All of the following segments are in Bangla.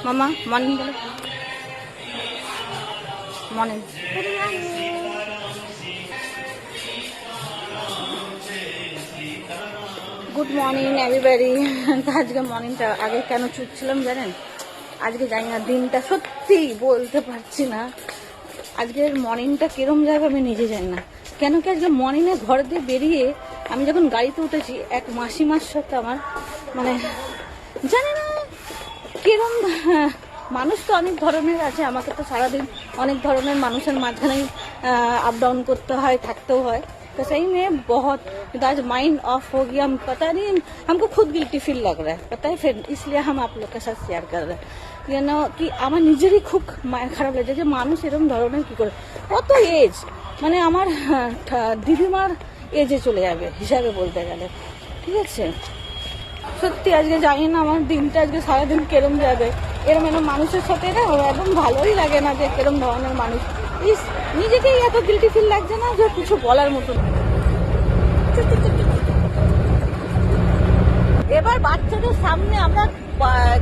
মামা মর্নিং বলো। মর্নিং। Good morning everybody. আজকে মর্নিংটা আগে কেন চুপ ছিলাম জানেন? আজকে জানি না, দিনটা সত্যি বলতে পারছি না আজকের মর্নিংটা কিরম যাবে আমি নিজে জানি না। কেন কি আজকে মর্নিংয়ে ঘর দিয়ে বেরিয়ে আমি যখন গাড়িতে উঠেছি, এক মাসিমার সাথে আমার মানে জানি না কিরম, মানুষ তো অনেক ধরনের আছে, আমাকে তো সারাদিন অনেক ধরনের মানুষের মাঝখানেই अप डाउन करते हैं, थकते हैं, तो सही में बहुत आज माइंड ऑफ हो गया। हम पता नहीं, हमको खुद गिल्टी फील लग रहा है, पता है, फिर इसलिए हम आप लोग के साथ शेयर कर रहे हैं। কেন কি আমার নিজেরই খুব খারাপ লাগছে যে মানুষ এরকম ধরনের কি করে, কত এজ, মানে আমার দিদিমার এজে চলে যাবে হিসাবে বলতে গেলে, ঠিক আছে। সত্যি আজকে জানি না আমার দিনটা আজকে সারাদিন কেরম যাবে। এরম এরম মানুষের সাথে না একদম ভালোই লাগে না, যে কেরম ধরনের মানুষ। ইস, নিজেকেই এত গিল্টি ফিল লাগছে না যে কিছু বলার মতো। এবার বাচ্চাদের সামনে আমরা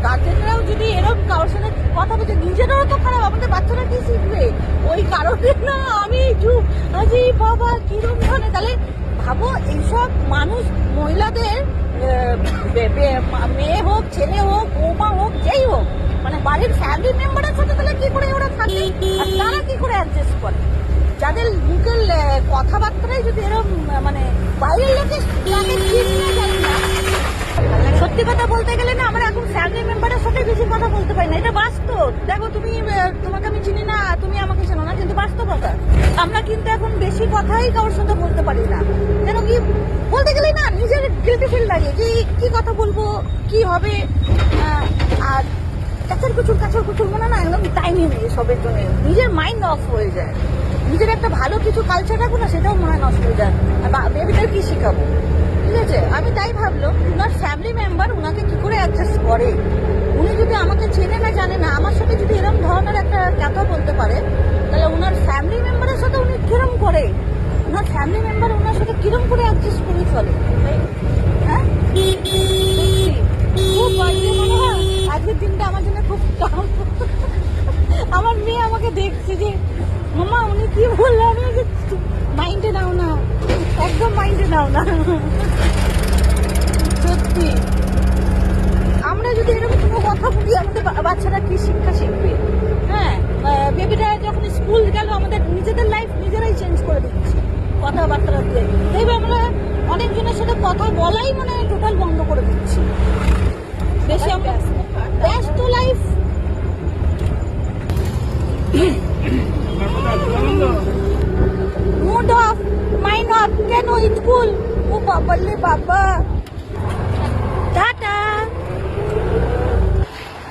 গার্জেনরাও যদি এরকম কারোর সাথে কথা বলছে, নিজেরাও তো খারাপ, আমাদের বাচ্চারা কি শিখবে? ওই কারণে না আমি চুপ আছি। বাবা কিরম ধরনের, তাহলে ভাবো এইসব মানুষ, মহিলাদের মেয়ে হোক, ছেলে হোক, বৌমা হোক, যেই হোক, মানে বাড়ির ফ্যামিলি মেম্বারের সাথে তাহলে কি করে ওরা থাকে, আর তারা কি করে অ্যাডজাস্ট করে? যাদের মুখের কথাবার্তাই যদি এরকম, মানে বাইরের লোকের জানি না। সত্যি কথা বলতে গেলে না, আমরা এখন ফ্যামিলি মেম্বারের সাথে বেশি কথা বলতে পারি না, এটা বাস্তব। দেখো তুমি, তোমাকে আমি চিনি না, তুমি আমাকে চেনো না, কিন্তু বাস্তবতা আমরা কিন্তু এখন বেশি কথাই কারোর সাথে বলতে পারি না। যেন কি বলতে গেলে না নিজের গিল্টি ফিল লাগে যে কি কথা বলবো, কি হবে, আর কাছার কুচুর মনে না, একদম টাইমই নেই সবের জন্য। নিজের মাইন্ড অফ হয়ে যায়, নিজের একটা ভালো কিছু কালচার রাখবো না, সেটাও মনে হয় নষ্ট হয়ে যায়। বেবিদের কি শিখাবো, ঠিক আছে। আমি তাই ভাবলো, উনার ফ্যামিলি মেম্বার উনাকে কি করে অ্যাডজাস্ট করে, উনি যদি আমাকে চেনে না জানে না, আমার সাথে যদি এরকম ধরনের একটা কথা বলতে পারে, তাহলে উনার ফ্যামিলি মেম্বারের সাথে উনি কিরম করে, উনার ফ্যামিলি মেম্বার উনার সাথে কিরম করে অ্যাডজাস্ট করে চলে, হ্যাঁ। খুব বাজে মনে হয় আজকের দিনটা আমার জন্য খুব টাফ। আমার মেয়ে আমাকে দেখছে যে মামা উনি কি বললো, আমি মাইন্ডে নাও না, একদম মাইন্ডে নাও না। সত্যি আমরা যদি এরকম কোনো কথা বলি, আমাদের বাচ্চারা কি শিক্ষা শিখবে? হ্যাঁ, বেবিরা যখন স্কুল গেল, আমাদের নিজেদের লাইফ নিজেরাই চেঞ্জ করে দিচ্ছি কথাবার্তা দিয়ে। দেখবে আমরা অনেকজনের সাথে কথা বলাই মানে টোটাল বন্ধ করে দিচ্ছি, বেশি ব্যস্ত life. Mood off, mind off, কেন স্কুল? ও বাবালে বাবা, টাটা।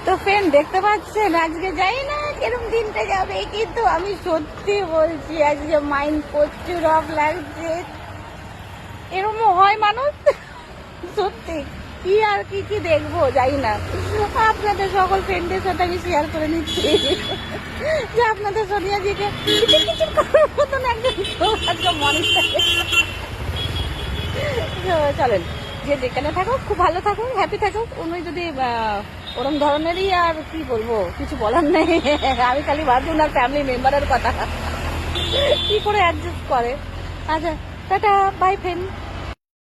তো ফ্রেন্ড দেখতে পাচ্ছেন আজকে যাই না কিরম দিনটা যাবে, কিন্তু আমি সত্যি বলছি আজকে মাইন্ড প্রচুর অফ লাগছে। এরকমও হয় মানুষ, সত্যি। কি আর কি দেখবো জানি না, আপনাদের সকল ফ্রেন্ডের সাথে আমি শেয়ার করে নিচ্ছি যে আপনাদের সোনিয়াজিকে কিছু করার মতন একজন মানুষ থাকে। চলেন, যে যেখানে থাকুক খুব ভালো থাকুক, হ্যাপি থাকুক। উনি যদি ওরম ধরনেরই, আর কি বলবো, কিছু বলার নেই। আমি খালি ভাবছি ওনার ফ্যামিলি মেম্বারের কথা কি করে অ্যাডজাস্ট করে। আচ্ছা, টাটা, বাই ফ্রেন্ড।